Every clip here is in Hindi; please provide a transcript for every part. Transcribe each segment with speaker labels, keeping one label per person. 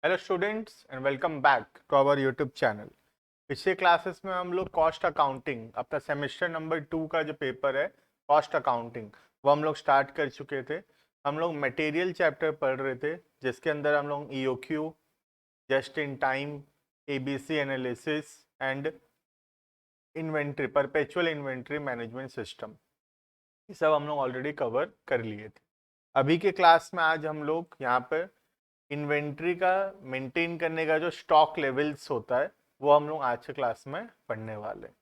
Speaker 1: Hello students and welcome back to our YouTube channel. पिछले क्लासेस में हम लोग कॉस्ट अकाउंटिंग अपना सेमेस्टर नंबर 2 का जो पेपर है कॉस्ट अकाउंटिंग वो हम लोग स्टार्ट कर चुके थे। हम लोग मटेरियल चैप्टर पढ़ रहे थे जिसके अंदर हम लोग EOQ, just in time, ABC analysis and inventory, perpetual inventory management system, ये सब हम लोग ऑलरेडी कवर कर लिए थे। अभी के क्लास में आज हम लोग यहाँ पर इन्वेंट्री का मेंटेन करने का जो स्टॉक लेवल्स होता है वो हम लोग आज के क्लास में पढ़ने वाले हैं।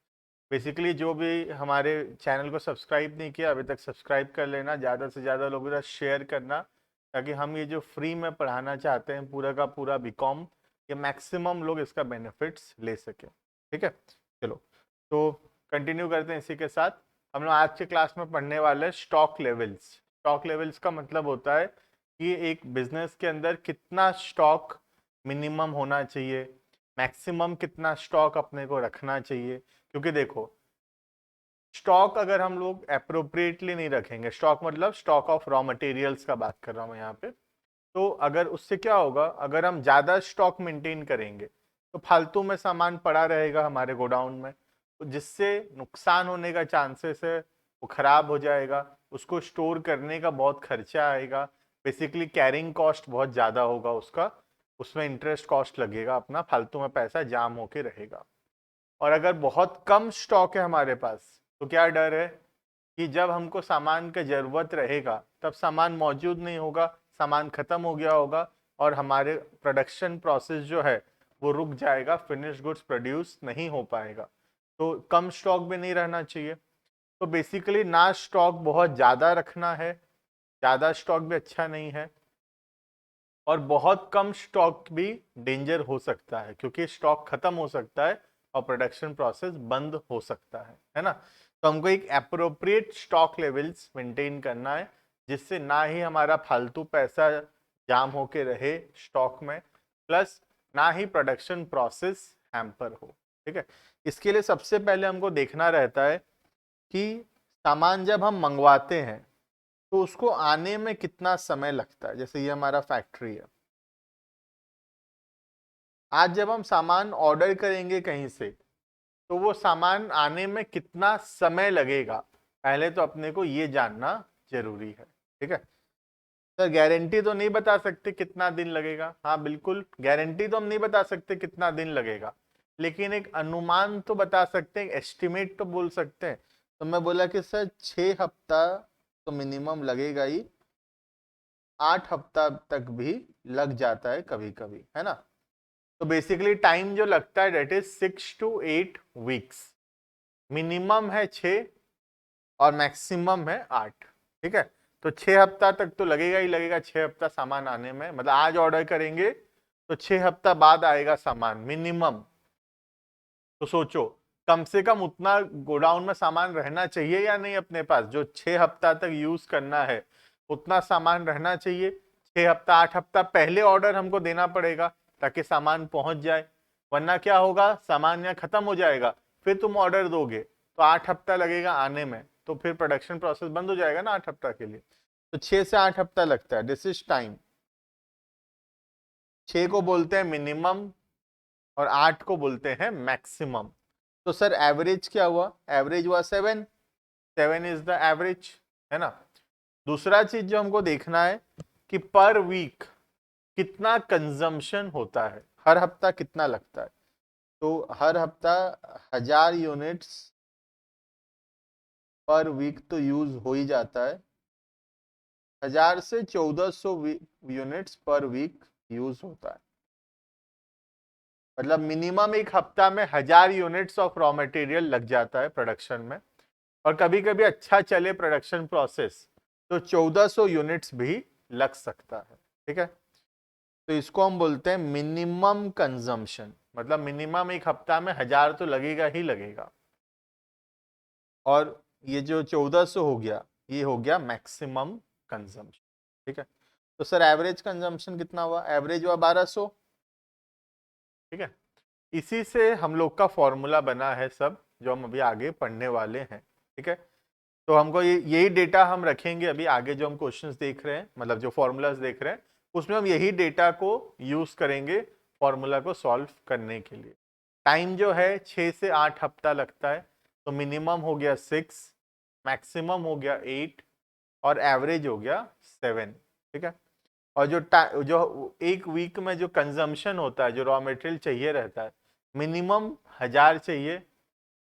Speaker 1: बेसिकली जो भी हमारे चैनल को सब्सक्राइब नहीं किया अभी तक सब्सक्राइब कर लेना, ज़्यादा से ज़्यादा लोगों के साथ शेयर करना, ताकि हम ये जो फ्री में पढ़ाना चाहते हैं पूरा का पूरा बीकॉम, ये मैक्सिमम लोग इसका बेनिफिट्स ले सकें। ठीक है, चलो तो कंटिन्यू करते हैं। इसी के साथ हम लोग आज के क्लास में पढ़ने वाले हैं स्टॉक लेवल्स। स्टॉक लेवल्स का मतलब होता है कि एक बिजनेस के अंदर कितना स्टॉक मिनिमम होना चाहिए, मैक्सिमम कितना स्टॉक अपने को रखना चाहिए। क्योंकि देखो, स्टॉक अगर हम लोग अप्रोप्रिएटली नहीं रखेंगे, स्टॉक मतलब स्टॉक ऑफ रॉ मटेरियल्स का बात कर रहा हूँ यहाँ पे, तो अगर उससे क्या होगा, अगर हम ज़्यादा स्टॉक मेंटेन करेंगे तो फालतू में सामान पड़ा रहेगा हमारे गोडाउन में, तो जिससे नुकसान होने का चांसेस है, वो खराब हो जाएगा, उसको स्टोर करने का बहुत खर्चा आएगा, बेसिकली कैरिंग कॉस्ट बहुत ज़्यादा होगा उसका, उसमें इंटरेस्ट कॉस्ट लगेगा, अपना फालतू में पैसा जाम होके रहेगा। और अगर बहुत कम स्टॉक है हमारे पास तो क्या डर है कि जब हमको सामान की जरूरत रहेगा तब सामान मौजूद नहीं होगा, सामान खत्म हो गया होगा और हमारे प्रोडक्शन प्रोसेस जो है वो रुक जाएगा, फिनिश गुड्स प्रोड्यूस नहीं हो पाएगा। तो कम स्टॉक भी नहीं रहना चाहिए। तो बेसिकली ना स्टॉक बहुत ज़्यादा रखना है, ज़्यादा स्टॉक भी अच्छा नहीं है, और बहुत कम स्टॉक भी डेंजर हो सकता है क्योंकि स्टॉक खत्म हो सकता है और प्रोडक्शन प्रोसेस बंद हो सकता है ना। तो हमको एक अप्रोप्रिएट स्टॉक लेवल्स मेंटेन करना है जिससे ना ही हमारा फालतू पैसा जाम होके रहे स्टॉक में, प्लस ना ही प्रोडक्शन प्रोसेस हैम्पर हो। ठीक है, इसके लिए सबसे पहले हमको देखना रहता है कि सामान जब हम मंगवाते हैं तो उसको आने में कितना समय लगता है। जैसे ये हमारा फैक्ट्री है, आज जब हम सामान ऑर्डर करेंगे कहीं से तो वो सामान आने में कितना समय लगेगा, पहले तो अपने को ये जानना जरूरी है। ठीक है सर, गारंटी तो नहीं बता सकते कितना दिन लगेगा। हाँ बिल्कुल, गारंटी तो हम नहीं बता सकते कितना दिन लगेगा, लेकिन एक अनुमान तो बता सकते हैं, एस्टिमेट तो बोल सकते हैं। तो मैं बोला कि सर 6 हफ्ता तो मिनिमम लगेगा ही, 8 हफ्ता तक भी लग जाता है कभी कभी, है ना। तो बेसिकली टाइम जो लगता है that is 6 to 8 weeks. Minimum है 6 और मैक्सिमम है 8। ठीक है, तो 6 हफ्ता तक तो लगेगा ही लगेगा, 6 हफ्ता सामान आने में, मतलब आज ऑर्डर करेंगे तो 6 हफ्ता बाद आएगा सामान मिनिमम। तो सोचो, कम से कम उतना गोडाउन में सामान रहना चाहिए या नहीं अपने पास, जो 6 हफ्ता तक यूज करना है उतना सामान रहना चाहिए। 6 हफ्ता 8 हफ्ता पहले ऑर्डर हमको देना पड़ेगा ताकि सामान पहुंच जाए, वरना क्या होगा, सामान यहाँ खत्म हो जाएगा, फिर तुम ऑर्डर दोगे तो 8 हफ्ता लगेगा आने में, तो फिर प्रोडक्शन प्रोसेस बंद हो जाएगा ना 8 हफ्ता के लिए। तो 6 से 8 हफ्ता लगता है, दिस इज टाइम। 6 को बोलते हैं मिनिमम और 8 को बोलते हैं मैक्सिमम। तो सर एवरेज क्या हुआ, एवरेज हुआ 7, 7 इज द एवरेज, है ना। दूसरा चीज जो हमको देखना है कि पर वीक कितना कंजम्पशन होता है, हर हफ्ता कितना लगता है। तो हर हफ्ता 1000 यूनिट्स पर वीक तो यूज हो ही जाता है, 1000 से 1400 यूनिट्स पर वीक यूज होता है। मतलब मिनिमम एक हफ्ता में 1000 यूनिट्स ऑफ रॉ मटेरियल लग जाता है प्रोडक्शन में, और कभी कभी अच्छा चले प्रोडक्शन प्रोसेस तो 1400 यूनिट्स भी लग सकता है। ठीक है, तो इसको हम बोलते हैं मिनिमम कंजम्पशन, मतलब मिनिमम एक हफ्ता में 1000 तो लगेगा ही लगेगा। और ये जो 1400 हो गया, ये हो गया मैक्सिमम कंजम्पशन। ठीक है, तो सर एवरेज कंजम्पशन कितना हुआ, एवरेज हुआ 1200। ठीक है, इसी से हम लोग का फॉर्मूला बना है सब जो हम अभी आगे पढ़ने वाले हैं। ठीक है, तो हमको यही डेटा हम रखेंगे अभी आगे, जो हम क्वेश्चंस देख रहे हैं, मतलब जो फॉर्मूलाज देख रहे हैं उसमें हम यही डेटा को यूज करेंगे फॉर्मूला को सॉल्व करने के लिए। टाइम जो है 6 से 8 हफ्ता लगता है, तो मिनिमम हो गया 6, मैक्सिमम हो गया 8 और एवरेज हो गया 7। ठीक है, और जो एक वीक में जो कंजम्पशन होता है, जो रॉ मटेरियल चाहिए रहता है, मिनिमम 1000 चाहिए,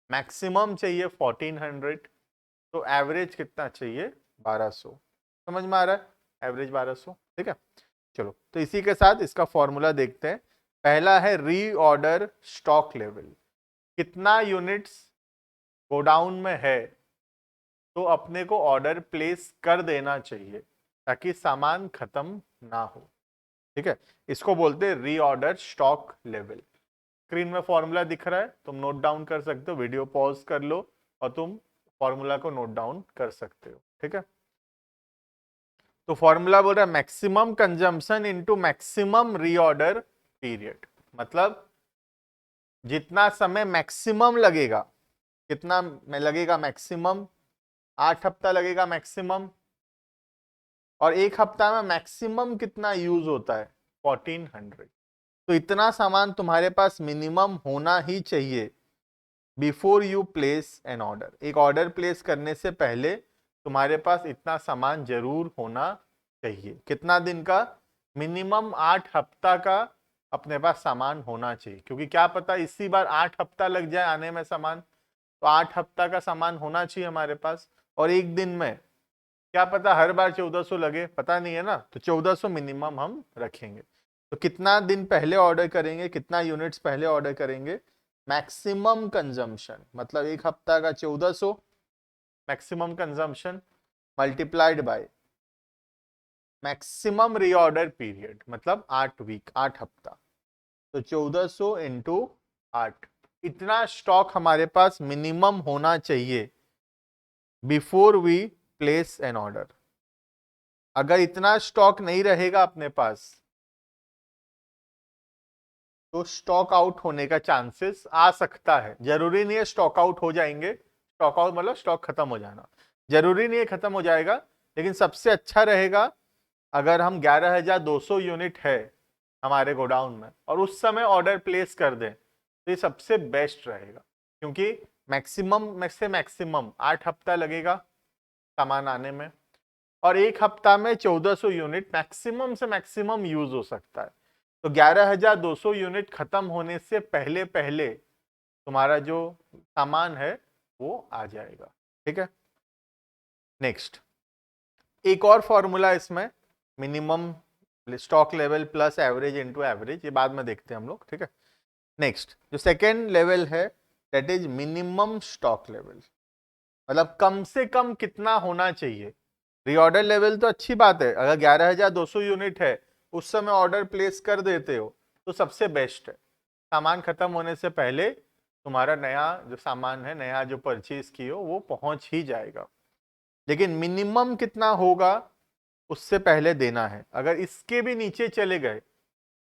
Speaker 1: मैक्सिमम चाहिए 1400, तो एवरेज कितना चाहिए 1200। समझ में आ रहा है, एवरेज 1200। ठीक है, चलो तो इसी के साथ इसका फॉर्मूला देखते हैं। पहला है रीऑर्डर स्टॉक लेवल, कितना यूनिट्स गोडाउन में है तो अपने को ऑर्डर प्लेस कर देना चाहिए ताकि सामान खत्म ना हो। ठीक है, इसको बोलते हैं रीऑर्डर स्टॉक लेवल। स्क्रीन में फॉर्मूला दिख रहा है, तुम नोट डाउन कर सकते हो, वीडियो पॉज कर लो और तुम फॉर्मूला को नोट डाउन कर सकते हो। ठीक है, तो फॉर्मूला बोल रहा है maximum consumption into maximum reorder period, मतलब जितना समय मैक्सिमम लगेगा, कितना में लगेगा मैक्सिमम, 8 हफ्ता लगेगा मैक्सिमम, और एक हफ्ता में मैक्सिमम कितना यूज होता है 1400। तो इतना सामान तुम्हारे पास मिनिमम होना ही चाहिए before you place an order. एक ऑर्डर प्लेस करने से पहले तुम्हारे पास इतना सामान जरूर होना चाहिए। कितना दिन का, मिनिमम 8 हफ्ता का अपने पास सामान होना चाहिए, क्योंकि क्या पता इसी बार 8 हफ्ता लग जाए आने में सामान, तो 8 हफ्ता का सामान होना चाहिए हमारे पास। और एक दिन में क्या पता हर बार 1400 लगे, पता नहीं है ना, तो 1400 मिनिमम हम रखेंगे। तो कितना दिन पहले ऑर्डर करेंगे, कितना यूनिट्स पहले ऑर्डर करेंगे, मैक्सिमम कंजम्पशन, मतलब एक हफ्ता का 1400 maximum consumption multiplied by maximum reorder period, मतलब 8 वीक, 8 हफ्ता, तो 1400 इंटू 8। इतना स्टॉक हमारे पास मिनिमम होना चाहिए before we place an order. अगर इतना स्टॉक नहीं रहेगा अपने पास तो स्टॉक आउट होने का चांसेस आ सकता है। जरूरी नहीं है स्टॉक आउट हो जाएंगे, स्टॉक आउट मतलब स्टॉक खत्म हो जाना, जरूरी नहीं है खत्म हो जाएगा, लेकिन सबसे अच्छा रहेगा अगर हम 11200 यूनिट है हमारे गोडाउन में और उस समय ऑर्डर प्लेस कर दें तो ये सबसे बेस्ट रहेगा, क्योंकि मैक्सिमम में से मैक्सिमम 8 हफ्ता लगेगा सामान आने में, और एक हफ्ता में 1400 यूनिट मैक्सिमम से मैक्सिमम यूज हो सकता है। तो 11200 यूनिट खत्म होने से पहले पहले तुम्हारा जो सामान है वो आ जाएगा। ठीक है, नेक्स्ट एक और फॉर्मूला इसमें, minimum stock level plus average into average, ये बाद में देखते हैं हम लोग। ठीक है, नेक्स्ट जो सेकेंड लेवल है that is minimum stock level, मतलब कम से कम कितना होना चाहिए। रीऑर्डर लेवल तो अच्छी बात है, अगर 11200 यूनिट है उस समय ऑर्डर प्लेस कर देते हो तो सबसे बेस्ट है, सामान खत्म होने से पहले तुम्हारा नया जो सामान है, नया जो परचेज की हो वो पहुंच ही जाएगा। लेकिन मिनिमम कितना होगा उससे पहले देना है। अगर इसके भी नीचे चले गए,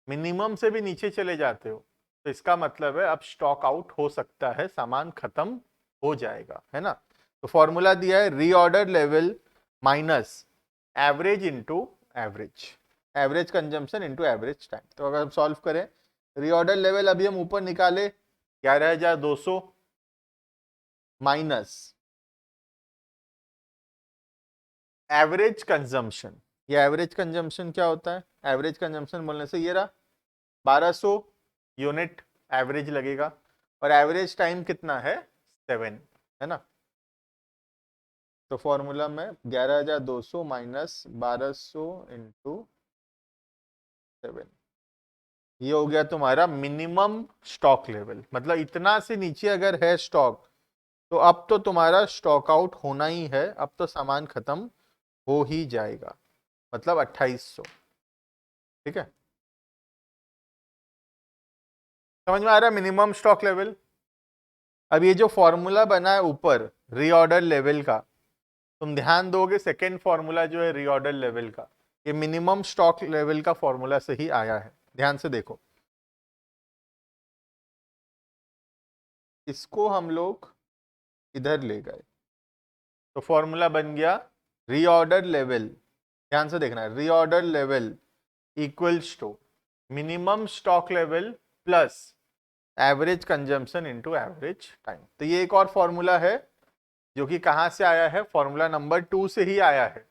Speaker 1: मिनिमम से भी नीचे चले जाते हो, तो इसका मतलब है अब स्टॉक आउट हो सकता है, सामान खत्म हो जाएगा, है ना। तो फॉर्मूला दिया है reorder level minus average into average, average consumption into average time. तो अगर हम सॉल्व करें, रीऑर्डर लेवल अभी हम ऊपर निकाले 11200 माइनस एवरेज कंजम्पशन। ये एवरेज कंजम्पशन क्या होता है, एवरेज कंजम्पशन बोलने से ये रहा 1200 यूनिट एवरेज लगेगा, और एवरेज टाइम कितना है 7, है ना। तो फॉर्मूला में 11200 माइनस 1200 इंटू 7, ये हो गया तुम्हारा मिनिमम स्टॉक लेवल। मतलब इतना से नीचे अगर है स्टॉक तो अब तो तुम्हारा स्टॉक आउट होना ही है, अब तो सामान खत्म हो ही जाएगा, मतलब 2800। ठीक है, समझ में आ रहा है मिनिमम स्टॉक लेवल। अब ये जो फॉर्मूला बना है ऊपर रीऑर्डर लेवल का, तुम ध्यान दोगे सेकेंड फॉर्मूला जो है रीऑर्डर लेवल का, ये मिनिमम स्टॉक लेवल का फॉर्मूला से ही आया है। ध्यान से देखो, इसको हम लोग इधर ले गए तो फॉर्मूला बन गया रीऑर्डर लेवल। ध्यान से देखना है, reorder level equals to minimum stock level plus average consumption into average time. तो ये एक और फॉर्मूला है जो कि कहां से आया है, फॉर्मूला नंबर 2 से ही आया है।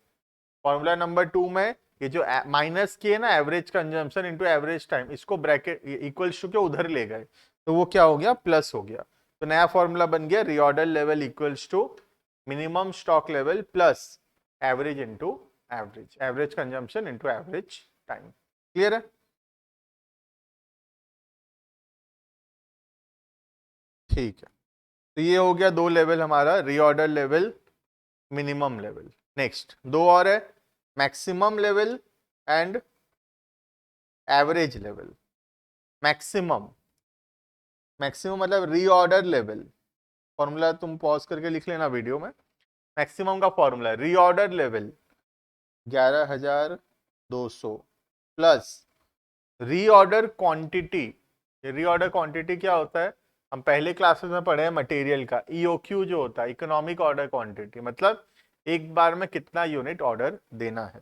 Speaker 1: फॉर्मूला नंबर 2 में ये जो माइनस किए ना average consumption into average time, इसको ब्रैकेट इक्वल्स टू के उधर ले गए, तो वो क्या हो गया, प्लस हो गया। तो नया फॉर्मूला बन गया reorder level equals to minimum stock level plus average into average, average consumption into average time. Clear है? ठीक है, तो ये हो गया दो लेवल हमारा, reorder level, minimum level. Next दो और है, maximum level and average level. Maximum, maximum मतलब रीऑर्डर लेवल, फॉर्मूला तुम पॉज करके लिख लेना वीडियो में। मैक्सिमम का formula reorder level 11,200 plus reorder quantity. Reorder quantity क्या होता है, हम पहले क्लासेस में पढ़े हैं मटेरियल का, ईओक्यू जो होता है इकोनॉमिक ऑर्डर क्वांटिटी, मतलब एक बार में कितना यूनिट ऑर्डर देना है।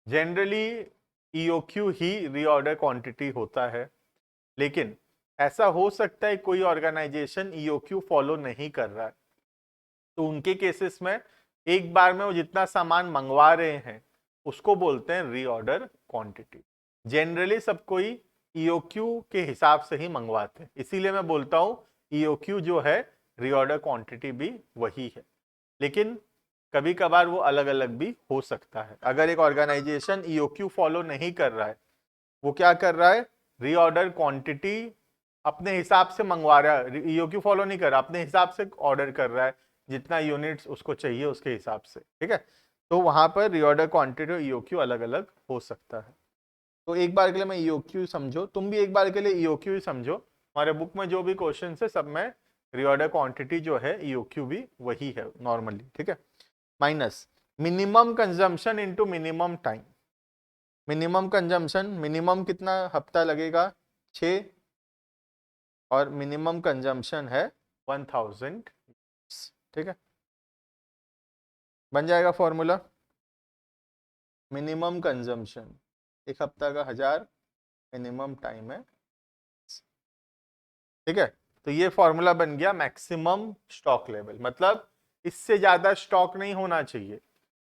Speaker 1: जनरली ईओक्यू ही रीऑर्डर क्वांटिटी होता है, लेकिन ऐसा हो सकता है कोई ऑर्गेनाइजेशन ईओक्यू फॉलो नहीं कर रहा है, तो उनके केसेस में एक बार में वो जितना सामान मंगवा रहे हैं उसको बोलते हैं रीऑर्डर क्वांटिटी। जनरली सब कोई ईओक्यू के हिसाब से ही मंगवाते हैं, इसीलिए मैं बोलता हूं ईओक्यू जो है रीऑर्डर क्वांटिटी भी वही है, लेकिन कभी कभार वो अलग अलग भी हो सकता है। अगर एक ऑर्गेनाइजेशन ईओक्यू फॉलो नहीं कर रहा है, वो क्या कर रहा है, रीऑर्डर क्वांटिटी अपने हिसाब से मंगवा रहा है, ईओक्यू फॉलो नहीं कर रहा, अपने हिसाब से ऑर्डर कर रहा है, जितना यूनिट्स उसको चाहिए उसके हिसाब से, ठीक है। तो वहां पर रीऑर्डर क्वांटिटी और ईओक्यू अलग अलग हो सकता है। तो एक बार के लिए मैं ईओक्यू समझो, तुम भी एक बार के लिए ईओक्यू ही समझो, हमारे बुक में जो भी क्वेश्चन है सब में रीऑर्डर क्वांटिटी जो है ईओक्यू भी वही है नॉर्मली, ठीक है। Minus minimum consumption into minimum time. Minimum consumption, minimum कितना हफ्ता लगेगा 6, और मिनिमम कंजम्पशन है 1000, ठीक है। बन जाएगा फॉर्मूला, मिनिमम कंजम्पशन एक हफ्ता का 1000, मिनिमम टाइम है, ठीक है। तो ये फॉर्मूला बन गया मैक्सिमम स्टॉक लेवल, मतलब इससे ज्यादा स्टॉक नहीं होना चाहिए,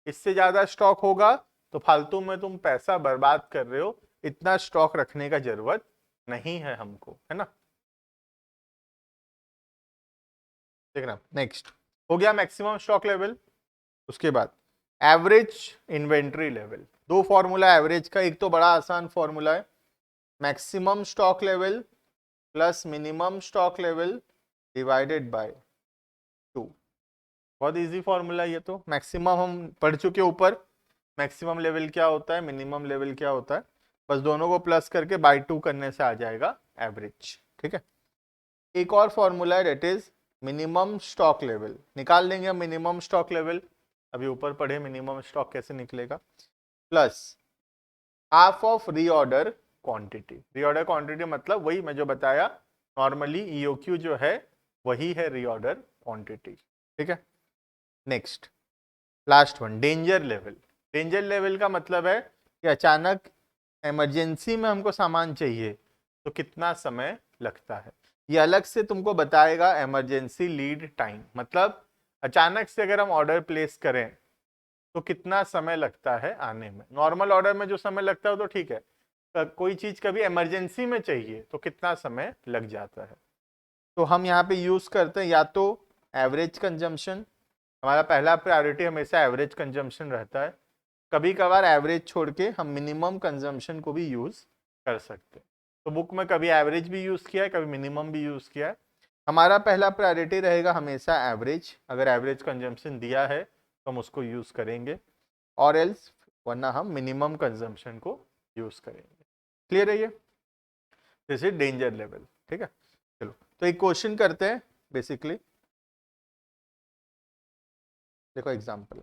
Speaker 1: इससे ज्यादा स्टॉक होगा तो फालतू में तुम पैसा बर्बाद कर रहे हो, इतना स्टॉक रखने का जरूरत नहीं है हमको, है ना। ठीक है ना। नेक्स्ट हो गया मैक्सिमम स्टॉक लेवल, उसके बाद एवरेज इन्वेंट्री लेवल। दो फॉर्मूला एवरेज का, एक तो बड़ा आसान फॉर्मूला है, maximum stock level plus minimum stock level divided by 2। बहुत इजी फॉर्मूला है ये तो, मैक्सिमम हम पढ़ चुके ऊपर, मैक्सिमम लेवल क्या होता है, मिनिमम लेवल क्या होता है, बस दोनों को प्लस करके बाय 2 करने से आ जाएगा एवरेज, ठीक है। एक और फॉर्मूला है that is minimum stock level, निकाल देंगे हम मिनिमम स्टॉक लेवल, अभी ऊपर पढ़े मिनिमम स्टॉक कैसे निकलेगा, plus half of reorder quantity. Reorder quantity मतलब वही मैं जो बताया, नॉर्मली ईओक्यू जो है वही है रीऑर्डर क्वांटिटी, ठीक है। Next last one, danger level. Danger level का मतलब है कि अचानक इमरजेंसी में हमको सामान चाहिए तो कितना समय लगता है, ये अलग से तुमको बताएगा इमरजेंसी लीड टाइम, मतलब अचानक से अगर हम ऑर्डर प्लेस करें तो कितना समय लगता है आने में। नॉर्मल ऑर्डर में जो समय लगता है तो ठीक है, तो कोई चीज कभी इमरजेंसी में चाहिए तो कितना समय लग जाता है। तो हम यहाँ पे यूज करते हैं या तो एवरेज कंजम्पशन, हमारा पहला प्रायोरिटी हमेशा एवरेज कंजम्पशन रहता है, कभी कभार एवरेज छोड़ के हम मिनिमम कंजम्पशन को भी यूज कर सकते हैं। तो बुक में कभी एवरेज भी यूज किया है, कभी मिनिमम भी यूज किया है। हमारा पहला प्रायोरिटी रहेगा हमेशा एवरेज, अगर एवरेज कंजम्पशन दिया है तो हम उसको यूज करेंगे, और एल्स वरना हम मिनिमम कंजम्पशन को यूज करेंगे। क्लियर है ये, दिस इज डेंजर लेवल, ठीक है। चलो तो एक क्वेश्चन करते हैं बेसिकली, देखो एग्जांपल,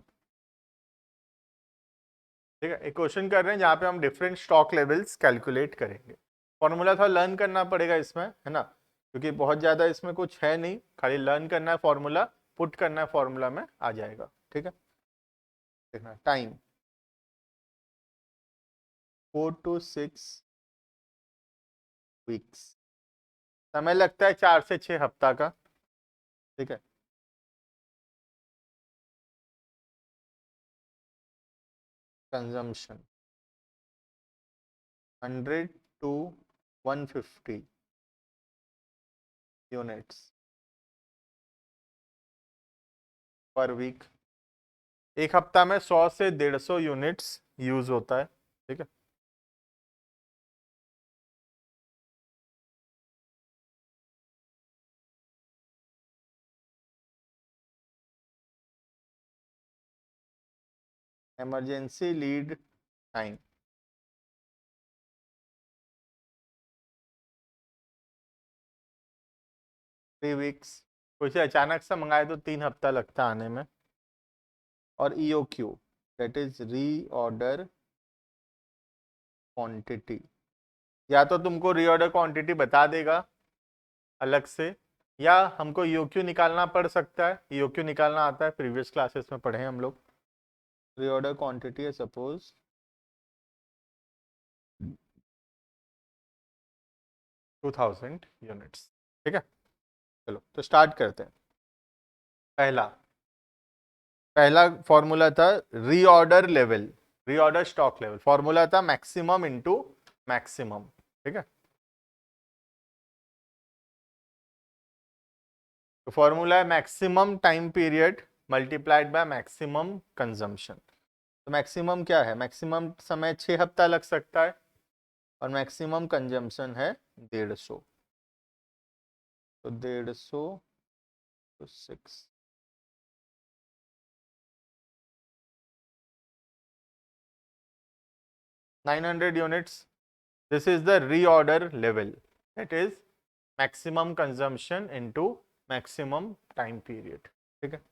Speaker 1: ठीक है। एक क्वेश्चन कर रहे हैं जहां पे हम डिफरेंट स्टॉक लेवल्स कैलकुलेट करेंगे। फॉर्मूला थोड़ा लर्न करना पड़ेगा इसमें, है ना, क्योंकि बहुत ज्यादा इसमें कुछ है नहीं, खाली लर्न करना है, फॉर्मूला पुट करना है, फॉर्मूला में आ जाएगा, ठीक है। देखना टाइम, 4 to 6 वीक्स, समय लगता है 4 से 6 हफ्ता का, ठीक है। Consumption 100 to 150 units per week. एक हफ्ता में 100 से 150 यूनिट्स यूज होता है, ठीक है। इमरजेंसी लीड टाइम 3 वीक्स, कुछ अचानक से मंगाए तो 3 हफ्ता लगता है आने में। और EOQ दैट इज री ऑर्डर क्वांटिटी, या तो तुमको री ऑर्डर क्वांटिटी बता देगा अलग से, या हमको EOQ निकालना पड़ सकता है। EOQ निकालना आता है, प्रीवियस क्लासेस में पढ़े हैं हम लोग। री ऑर्डर क्वांटिटी है सपोज 2000 यूनिट्स, ठीक है। चलो तो स्टार्ट करते हैं। पहला पहला फॉर्मूला था reorder level, reorder stock level. Formula था मैक्सिमम इनटू मैक्सिमम, ठीक है। तो फॉर्मूला है maximum time period multiplied by maximum consumption. तो मैक्सिमम क्या है? मैक्सिमम समय 6 हफ्ता लग सकता है और मैक्सिमम कंजम्पशन है 150। तो 150 तो 6 900 units. This is the reorder level, that is maximum consumption into maximum time period, ठीक है।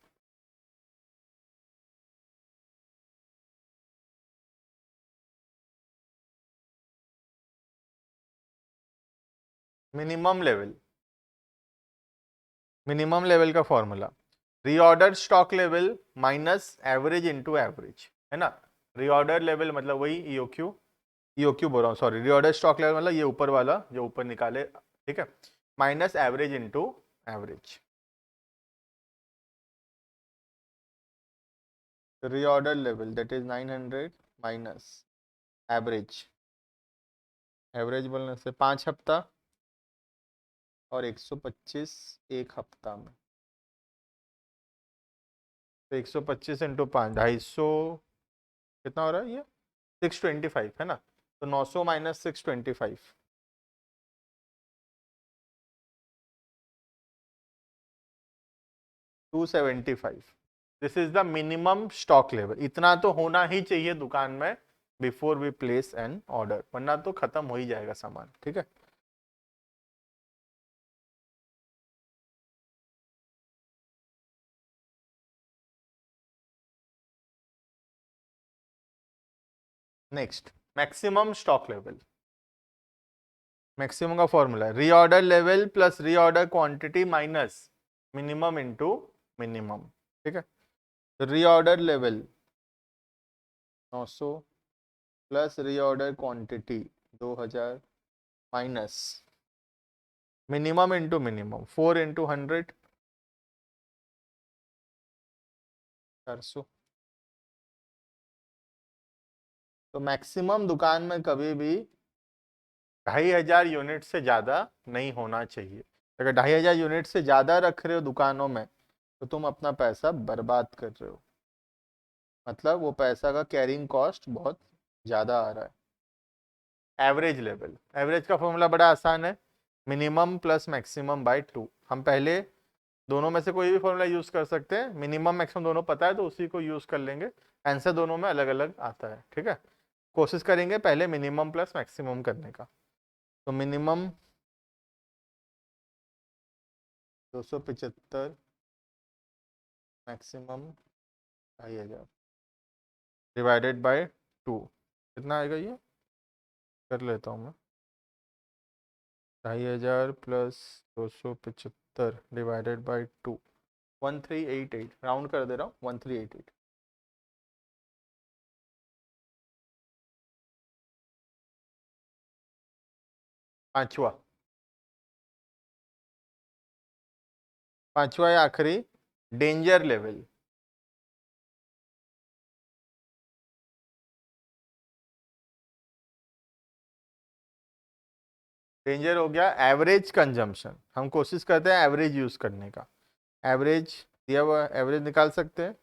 Speaker 1: मिनिमम लेवल, मिनिमम लेवल का formula reorder stock level minus average into average, है ना। रीऑर्डर लेवल मतलब वही EOQ बोल रहा हूँ, सॉरी। रीऑर्डर स्टॉक लेवल मतलब ये ऊपर वाला जो ऊपर निकाले, ठीक है, minus average into average. Reorder level that is 900 minus average, average बोलने से 5 हफ्ता और 125 एक हफ्ता में। तो 125 इंटू 5 250, कितना हो रहा है ये? 625, है ना। तो 900 minus 625, 275। This is the minimum stock level. इतना तो होना ही चाहिए दुकान में before we place an order, वरना तो खत्म हो ही जाएगा सामान, ठीक है। Next maximum stock level. Maximum का फॉर्मूला है reorder level plus reorder quantity minus minimum into minimum, ठीक है। तो reorder level 900 plus reorder quantity 2000 minus minimum into minimum 4 into 100 400। तो मैक्सिमम दुकान में कभी भी 2500 यूनिट से ज़्यादा नहीं होना चाहिए। अगर 2500 यूनिट से ज़्यादा रख रहे हो दुकानों में तो तुम अपना पैसा बर्बाद कर रहे हो, मतलब वो पैसा का कैरिंग कॉस्ट बहुत ज़्यादा आ रहा है। एवरेज लेवल, एवरेज का फॉर्मूला बड़ा आसान है, मिनिमम प्लस मैक्सिमम बाय 2। हम पहले दोनों में से कोई भी फॉर्मूला यूज़ कर सकते हैं, मिनिमम मैक्सिमम दोनों पता है तो उसी को यूज़ कर लेंगे। आंसर दोनों में अलग अलग आता है, ठीक है। कोशिश करेंगे पहले मिनिमम प्लस मैक्सिमम करने का। तो मिनिमम 275, मैक्सिमम 2500 डिवाइडेड बाय 2, कितना आएगा ये? कर लेता हूँ मैं। 2500 प्लस 275 डिवाइडेड बाय 2, 1388, राउंड कर दे रहा हूँ, 1388। पांचवा या आखिरी, डेंजर लेवल। डेंजर हो गया एवरेज कंजम्पशन, हम कोशिश करते हैं एवरेज यूज करने का। एवरेज दिया हुआ, एवरेज निकाल सकते हैं,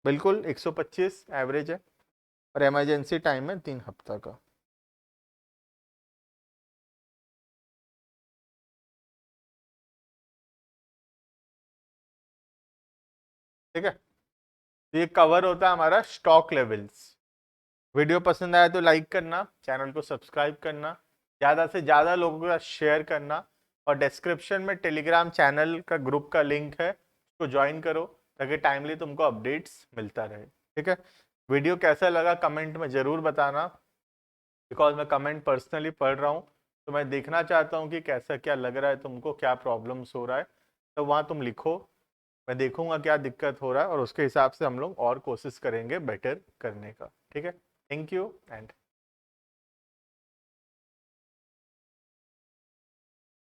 Speaker 1: बिल्कुल 125 एवरेज है, और इमरजेंसी टाइम है 3 हफ्ता का। ठीक है, ये कवर होता है हमारा स्टॉक लेवल्स। वीडियो पसंद आया तो लाइक करना, चैनल को सब्सक्राइब करना, ज़्यादा से ज़्यादा लोगों के साथ शेयर करना, और डिस्क्रिप्शन में टेलीग्राम चैनल का ग्रुप का लिंक है, उसको ज्वाइन करो ताकि टाइमली तुमको अपडेट्स मिलता रहे। ठीक है, वीडियो कैसा लगा कमेंट में ज़रूर बताना, बिकॉज मैं कमेंट पर्सनली पढ़ रहा हूँ, तो मैं देखना चाहता हूँ कि कैसा क्या लग रहा है तुमको, क्या प्रॉब्लम्स हो रहा है, तो वहाँ तुम लिखो, मैं देखूंगा क्या दिक्कत हो रहा है और उसके हिसाब से हम लोग और कोशिश करेंगे बेटर करने का। ठीक है, थैंक यू एंड